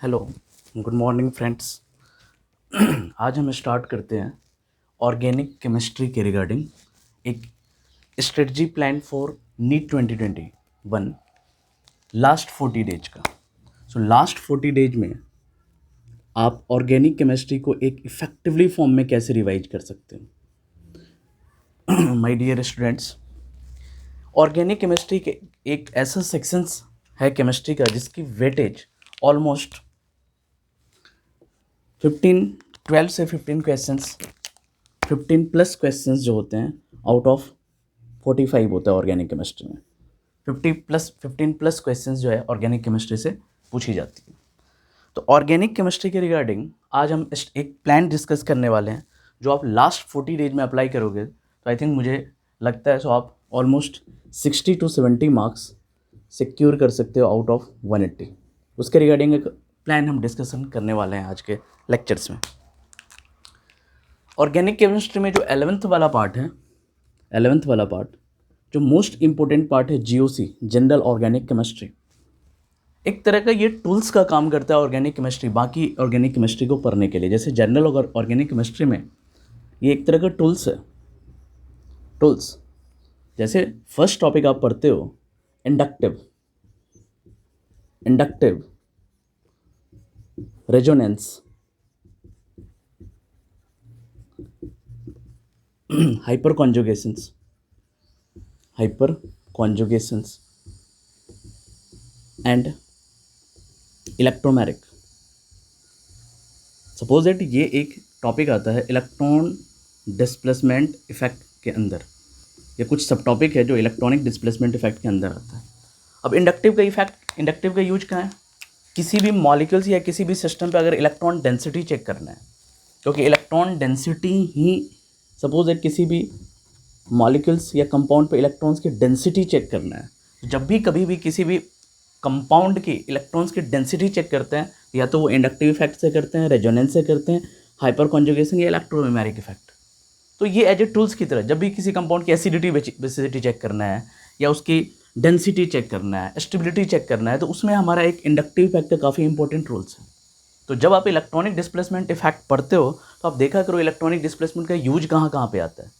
Hello, good morning friends. आज हम start करते हैं ऑर्गेनिक केमिस्ट्री के रिगार्डिंग एक strategy plan for NEET 2021 last 40 days का। लास्ट 40 डेज में आप ऑर्गेनिक केमिस्ट्री को एक इफेक्टिवली फॉर्म में कैसे रिवाइज कर सकते हैं। My dear students, organic chemistry के एक ऐसा सेक्शंस है केमिस्ट्री का जिसकी वेटेज ऑलमोस्ट 12 से 15 क्वेश्चंस, 15 प्लस क्वेश्चंस जो होते हैं आउट ऑफ 45 होता है ऑर्गेनिक केमिस्ट्री में। 15 प्लस क्वेश्चंस जो है ऑर्गेनिक केमिस्ट्री से पूछी जाती है। तो ऑर्गेनिक केमिस्ट्री के रिगार्डिंग आज हम एक प्लान डिस्कस करने वाले हैं जो आप लास्ट 40 डेज में अप्लाई करोगे तो आई थिंक मुझे लगता है आप ऑलमोस्ट 60 to 70 मार्क्स सिक्योर कर सकते हो आउट ऑफ 180। उसके रिगार्डिंग एक प्लान हम डिस्कशन करने वाले हैं आज के लेक्चर्स में। ऑर्गेनिक केमिस्ट्री में जो 11th वाला पार्ट है, 11th वाला पार्ट जो मोस्ट इम्पोर्टेंट पार्ट है, जीओसी जनरल ऑर्गेनिक केमिस्ट्री, एक तरह का ये टूल्स का काम करता है ऑर्गेनिक केमिस्ट्री बाकी ऑर्गेनिक केमिस्ट्री को पढ़ने के लिए। जैसे जनरल ऑर्गेनिक केमिस्ट्री में ये एक तरह का टूल्स है। टूल्स जैसे फर्स्ट टॉपिक आप पढ़ते हो inductive resonance, hyper conjugations and electromeric. Suppose that ये एक टॉपिक आता है इलेक्ट्रॉन डिस्प्लेसमेंट इफेक्ट के अंदर, ये कुछ सब टॉपिक है जो इलेक्ट्रॉनिक डिस्प्लेसमेंट इफेक्ट के अंदर आता है। अब इंडक्टिव का यूज कहाँ है? किसी भी मॉलिक्यूल्स या किसी भी सिस्टम पे अगर इलेक्ट्रॉन डेंसिटी चेक करना है, क्योंकि electron density he, suppose that किसी भी मॉलिक्यूल्स या कंपाउंड पे इलेक्ट्रॉन्स की डेंसिटी चेक करना है, जब भी कभी भी किसी भी कंपाउंड की इलेक्ट्रॉन्स की डेंसिटी चेक करते हैं या तो वो इंडक्टिव इफेक्ट से करते हैं, रेजोनेंस से करते हैं, हाइपर कॉन्जुगेशन या इलेक्ट्रोमेरिक इफेक्ट। तो ये एज ए टूल्स की तरह जब भी किसी कंपाउंड की एसिडिटी बेसिसिटी चेक करना है या उसकी डेंसिटी चेक करना है, स्टेबिलिटी चेक करना है, तो उसमें हमारा एक इंडक्टिव इफेक्ट का काफ़ी इंपॉर्टेंट रोल्स है। तो जब आप इलेक्ट्रॉनिक डिस्प्लेसमेंट इफेक्ट पढ़ते हो तो आप देखा करो इलेक्ट्रॉनिक डिस्प्लेसमेंट का यूज कहाँ कहाँ पे आता है।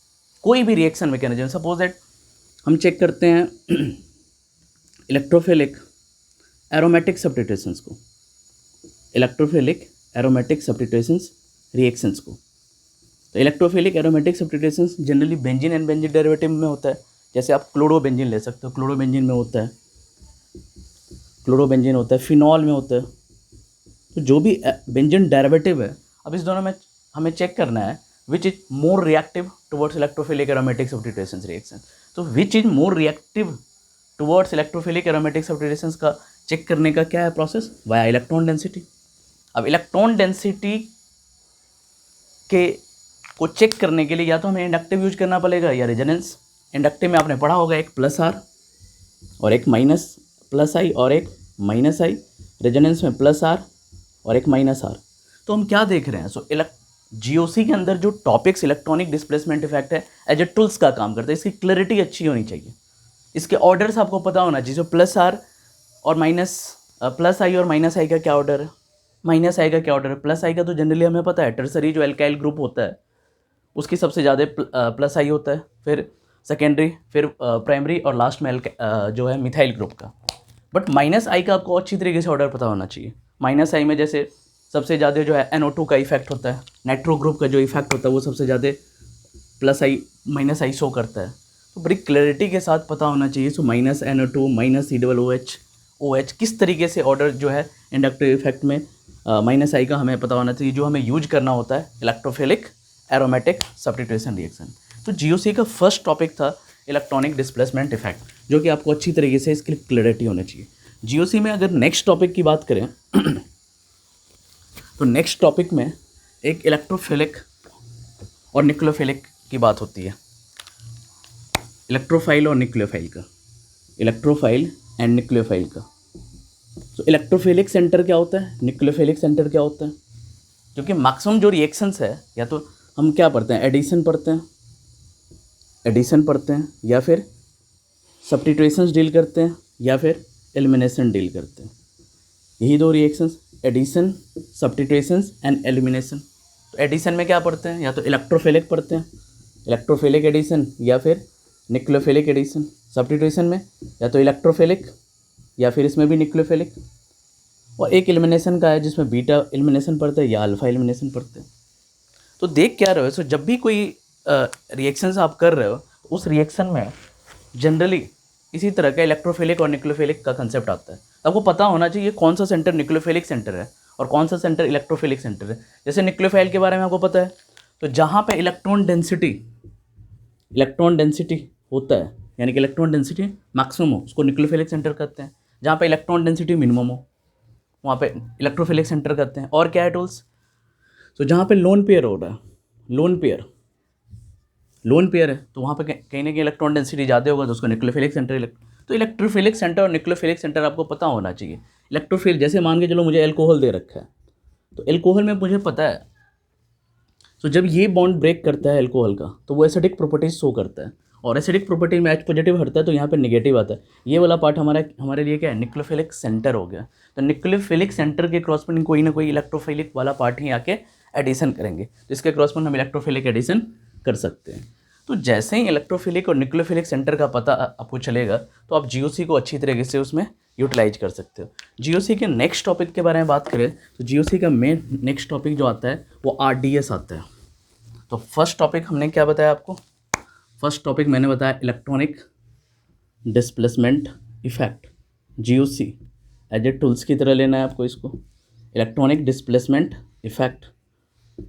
कोई भी रिएक्शन मैकेनिज्म, सपोज दैट हम चेक करते हैं इलेक्ट्रोफिलिक एरोमेटिक सब्स्टिट्यूशंस को, इलेक्ट्रोफिलिक एरोमेटिक सब्स्टिट्यूशंस रिएक्शंस को। तो electrophilic aromatic substitutions generally benzene and benzene derivative में होता है। जैसे आप क्लोरोबेंजीन ले सकते हो, क्लोरोबेंजीन में होता है, फिनॉल में होता है। तो जो भी बेंजीन डेरिवेटिव है, अब इस दोनों में हमें चेक करना है which is more reactive towards electrophilic aromatic substitutions reaction. तो which is more reactive towards electrophilic aromatic substitutions का चेक करने का क्या है प्रोसेस? Via electron density. अब इलेक्ट्रॉन डेंसिटी के को चेक करने के लिए या तो हमें इंडक्टिव यूज करना पड़ेगा या रेजोनेंस। इंडक्टिव में आपने पढ़ा होगा एक प्लस आर और एक माइनस प्लस आई और एक माइनस आई, रेजोनेंस में प्लस आर और एक माइनस आर। तो हम क्या देख रहे हैं? जीओसी के अंदर जो टॉपिक्स इलेक्ट्रॉनिक डिस्प्लेसमेंट इफेक्ट है एज ए टूल्स का काम करता है। इसकी क्लैरिटी अच्छी होनी चाहिए, इसके ऑर्डर्स आपको पता होना चाहिए। जो प्लस आर और माइनस, प्लस आई और माइनस आई का क्या ऑर्डर है, माइनस आई का क्या ऑर्डर है। प्लस आई का तो जनरली हमें पता है, टर्सरी जो एल्काइल ग्रुप होता है उसकी सबसे ज़्यादा प्लस आई होता है, फिर सेकेंडरी, फिर प्राइमरी और लास्ट में जो है मिथाइल ग्रुप का। बट माइनस आई का आपको अच्छी तरीके से ऑर्डर पता होना चाहिए। माइनस आई में जैसे सबसे ज़्यादा जो है NO2 का इफेक्ट होता है, नाइट्रो ग्रुप का जो इफेक्ट होता है वो सबसे ज़्यादा plus I minus I show करता है। तो बड़ी क्लैरिटी के साथ पता होना चाहिए। So minus NO2 minus COOH किस तरीके से ऑर्डर जो है इंडक्टिव इफेक्ट में माइनस आई का हमें पता होना चाहिए, जो हमें यूज करना होता है इलेक्ट्रोफिलिक एरोमेटिक सब्स्टिट्यूशन रिएक्शन। तो जीओसी का फर्स्ट टॉपिक था इलेक्ट्रॉनिक डिस्प्लेसमेंट इफेक्ट, जो कि आपको अच्छी तरीके से इसकी क्लैरिटी होनी चाहिए। जीओसी में अगर नेक्स्ट टॉपिक की बात करें तो नेक्स्ट टॉपिक में एक इलेक्ट्रोफिलिक और न्यूक्लियोफिलिक की बात होती है, इलेक्ट्रोफाइल और न्यूक्लियोफाइल का, इलेक्ट्रोफाइल एंड न्यूक्लियोफाइल का। तो इलेक्ट्रोफिलिक सेंटर क्या होता है, न्यूक्लियोफिलिक सेंटर क्या होता है? क्योंकि मैक्सिमम जो रिएक्शंस है या तो हम क्या पढ़ते हैं, एडिशन पढ़ते हैं या फिर सब्स्टिट्यूशंस डील करते हैं या फिर एलिमिनेशन डील करते हैं। यही दो reactions addition, substitutions and elimination. तो एडिशन में क्या पढ़ते हैं, या तो इलेक्ट्रोफिलिक पढ़ते हैं, इलेक्ट्रोफिलिक एडिशन, या फिर न्यूक्लियोफिलिक एडिशन। सब्स्टिट्यूशन में या तो इलेक्ट्रोफिलिक या फिर इसमें भी न्यूक्लियोफिलिक। और एक एलिमिनेशन का है जिसमें बीटा एलिमिनेशन पढ़ते हैं या अल्फा एलिमिनेशन पढ़ते हैं। तो देख क्या रहे हो, सो जब भी कोई रिएक्शंस आप कर रहे हो तो उस रिएक्शन में जनरली इसी तरह का इलेक्ट्रोफिलिक और न्यूक्लियोफिलिक का कंसेप्ट आता है। आपको पता होना चाहिए कौन सा सेंटर न्यूक्लियोफिलिक सेंटर है और कौन सा सेंटर इलेक्ट्रोफिलिक सेंटर है। जैसे न्यूक्लियोफाइल के बारे में आपको पता है, तो जहाँ पे इलेक्ट्रॉन डेंसिटी होता है, यानी कि इलेक्ट्रॉन डेंसिटी मैक्सिमम हो, उसको न्यूक्लियोफिलिक सेंटर कहते हैं। जहाँ पे इलेक्ट्रॉन डेंसिटी मिनिमम हो, वहाँ पे इलेक्ट्रोफिलिक सेंटर कहते हैं। और क्या है टूल्स, तो जहाँ पे लोन पेयर हो रहा है, लोन पेयर है, तो वहाँ पे कहीं ना कहीं इलेक्ट्रॉन डेंसिटी ज़्यादा होगा, तो उसको न्यूक्लियोफिलिक सेंटर। तो इलेक्ट्रोफिलिक सेंटर और न्यूक्लियोफिलिक सेंटर आपको पता होना चाहिए। इलेक्ट्रोफिल, जैसे मान के चलो मुझे एल्कोहल दे रखा है, तो एल्कोहल में मुझे पता है, तो जब ये बॉन्ड ब्रेक करता है एल्कोहल का, तो वो एसिडिक प्रॉपर्टीज शो करता है, और एसिडिक प्रॉपर्टी में H पॉजिटिव हटता है, तो यहाँ पे नेगेटिव आता है। ये वाला पार्ट हमारे लिए क्या है, न्यूक्लियोफिलिक सेंटर हो गया। तो न्यूक्लियोफिलिक सेंटर के क्रॉसपोंडिंग कोई ना कोई इलेक्ट्रोफिलिक वाला पार्ट ही आके एडिशन करेंगे, जिसके क्रॉसपोंड हम इलेक्ट्रोफिलिक एडिशन कर सकते हैं। तो जैसे ही इलेक्ट्रोफिलिक और न्यूक्लियोफिलिक सेंटर का पता आपको चलेगा, तो आप जीओसी को अच्छी तरीके से उसमें यूटिलाइज कर सकते हो। जीओसी के नेक्स्ट टॉपिक के बारे में बात करें, तो जीओसी का मेन नेक्स्ट टॉपिक जो आता है वो आरडीएस आता है। तो फर्स्ट टॉपिक हमने क्या बताया आपको, फर्स्ट टॉपिक मैंने बताया electronic displacement effect. GOC as a tools की तरह लेना है आपको इसको, electronic displacement effect.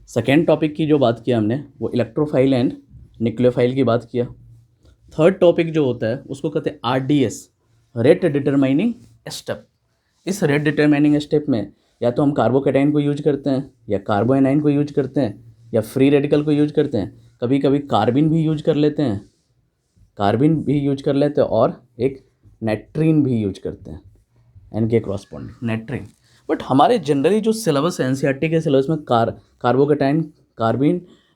Second topic की जो बात किया हमने वो इलेक्ट्रोफाइल एंड न्यूक्लियोफाइल की बात किया। थर्ड टॉपिक जो होता है उसको कहते हैं आरडीएस, रेट डिटरमाइनिंग स्टेप। इस रेट डिटरमाइनिंग स्टेप में या तो हम कार्बोकैटाइन को यूज करते हैं, या कार्बोएनाइन को यूज करते हैं, या फ्री रेडिकल को यूज करते हैं, कभी कभी कार्बिन भी यूज कर लेते हैं, और एक नेट्रीन भी यूज करते हैं, एन के क्रॉसपॉन्डिंग नेट्रीन। बट हमारे जनरली जो सिलेबस है एनसीईआरटी के सिलेबस में कार्बोकैटाइन,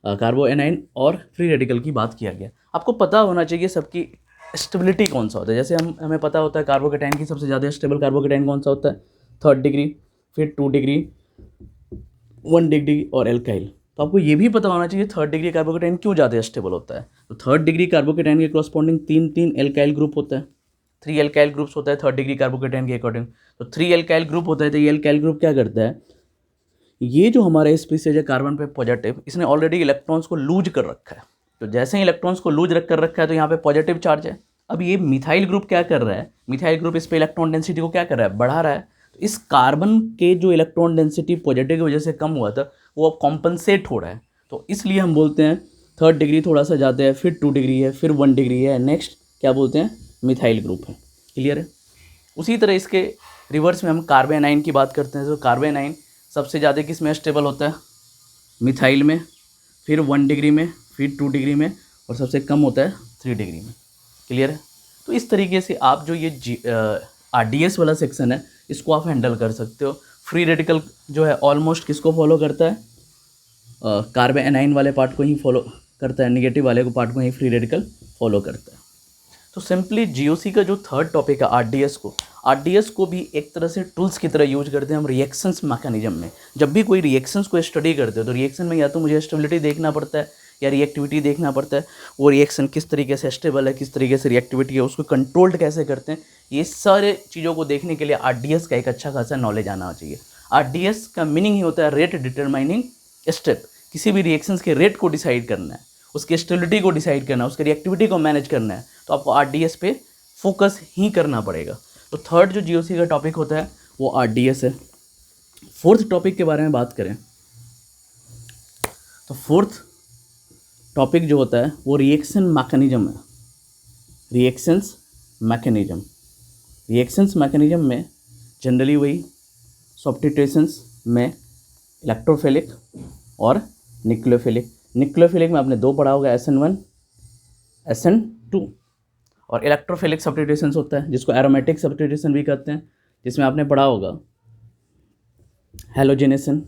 कार्बोएनाइन और फ्री रेडिकल की बात किया गया। आपको पता होना चाहिए सबकी स्टेबिलिटी कौन सा होता है। जैसे हमें पता होता है कार्बोकैटाइन की सबसे ज़्यादा स्टेबल कार्बोकैटाइन कौन सा होता है, 3rd डिग्री, फिर 2 डिग्री, 1 डिग्री और एल्काइल। तो आपको ये भी पता होना चाहिए 3rd डिग्री कार्बोकैटाइन क्यों ज़्यादा स्टेबल होता है। तो 3rd डिग्री कार्बोकैटाइन के कॉरस्पॉन्डिंग 3 एल्काइल ग्रुप होता है, 3 एल्काइल ग्रुप्स होता है 3rd डिग्री कार्बोकैटाइन के अकॉर्डिंग। तो 3 एल्काइल ग्रुप होता है, तो ये एल्काइल ग्रुप क्या करता है, ये जो हमारा स्पीसीज है कार्बन पे पॉजिटिव, इसने ऑलरेडी इलेक्ट्रॉन्स को लूज कर रखा है। तो जैसे ही इलेक्ट्रॉन्स को लूज कर रखा है, तो यहाँ पे पॉजिटिव चार्ज है। अब ये मिथाइल ग्रुप क्या कर रहा है, मिथाइल ग्रुप इस पे इलेक्ट्रॉन डेंसिटी को क्या कर रहा है, बढ़ा रहा है। तो इस कार्बन के जो इलेक्ट्रॉन डेंसिटी पॉजिटिव की वजह से कम हुआ था, वो अब कॉम्पनसेट हो रहा है। तो इसलिए हम बोलते हैं 3rd डिग्री थोड़ा सा ज़्यादा है, फिर 2 डिग्री है, फिर 1 डिग्री है, नेक्स्ट क्या बोलते हैं, मिथाइल ग्रुप है। क्लियर है। उसी तरह इसके रिवर्स में हम कार्बोनाइन की बात करते हैं। तो कार्बोनाइन सबसे ज़्यादा किस में स्टेबल होता है, मिथाइल में, फिर 1 डिग्री में, फिर 2 डिग्री में, और सबसे कम होता है 3 डिग्री में। क्लियर है। तो इस तरीके से आप जो ये आरडीएस वाला सेक्शन है इसको आप हैंडल कर सकते हो। फ्री रेडिकल जो है ऑलमोस्ट किसको फॉलो करता है, कार्बोनाइन वाले पार्ट को ही फॉलो करता है, नेगेटिव वाले को पार्ट को ही फ्री रेडिकल फॉलो करता है। तो सिंपली जीओसी का जो 3rd टॉपिक है आरडीएस को भी एक तरह से टूल्स की तरह यूज करते हैं हम रिएक्शंस मैकेनिज्म में। जब भी कोई रिएक्शंस को स्टडी करते हो, तो रिएक्शन में या तो मुझे स्टेबिलिटी देखना पड़ता है या रिएक्टिविटी देखना पड़ता है। वो रिएक्शन किस तरीके से स्टेबल है, किस तरीके से रिएक्टिविटी है, उसको कंट्रोल्ड कैसे करते हैं, ये सारे चीज़ों को देखने के लिए आरडीएस का एक अच्छा खासा नॉलेज आना चाहिए। आरडीएस का मीनिंग ही होता है रेट डिटरमाइनिंग स्टेप। किसी भी रिएक्शंस के रेट को डिसाइड करना है, उसकी स्टेबिलिटी को डिसाइड करना है, उसकी रिएक्टिविटी को मैनेज करना है, तो आपको आरडीएस पे फोकस ही करना पड़ेगा। तो 3rd जो जीओसी का टॉपिक होता है वो आरडीएस है। 4th टॉपिक के बारे में बात करें, तो 4th टॉपिक जो होता है वो रिएक्शन मैकेनिज्म है। रिएक्शंस मैकेनिज्म में जनरली वही सब्स्टिट्यूशंस में इलेक्ट्रोफिलिक और न्यूक्लियोफिलिक में आपने 2 पढ़ा होगा, SN1 SN2। और इलेक्ट्रोफिलिक सब्स्टिट्यूशंस होता है जिसको एरोमेटिक सब्स्टिट्यूशन भी कहते हैं, जिसमें आपने पढ़ा होगा halogenation,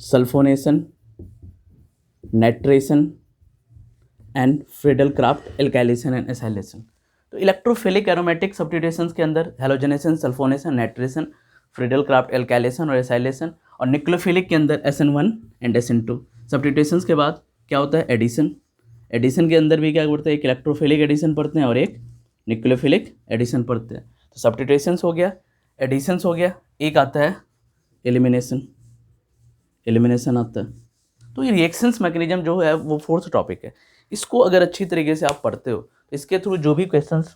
sulphonation, nitration and Friedel Crafts alkylation and acylation. तो इलेक्ट्रोफिलिक एरोमेटिक सब्स्टिट्यूशंस के अंदर halogenation, sulphonation, nitration Friedel Crafts alkylation और एसाइलेशन, और न्यूक्लियोफिलिक के अंदर SN1 एंड SN2। सब्स्टिट्यूशंस के बाद क्या होता है, एडिशन। एडिशन के अंदर भी क्या पढ़ते हैं, एक इलेक्ट्रोफिलिक एडिशन पढ़ते हैं और एक न्यूक्लियोफिलिक एडिशन पढ़ते हैं। तो सब्स्टिट्यूशंस हो गया, एडिशंस हो गया, एक आता है एलिमिनेशन, एलिमिनेशन आता है। तो ये रिएक्शंस मैकेनिज्म जो है वो फोर्थ टॉपिक है। इसको अगर अच्छी तरीके से आप पढ़ते हो तो इसके थ्रू जो भी क्वेश्चंस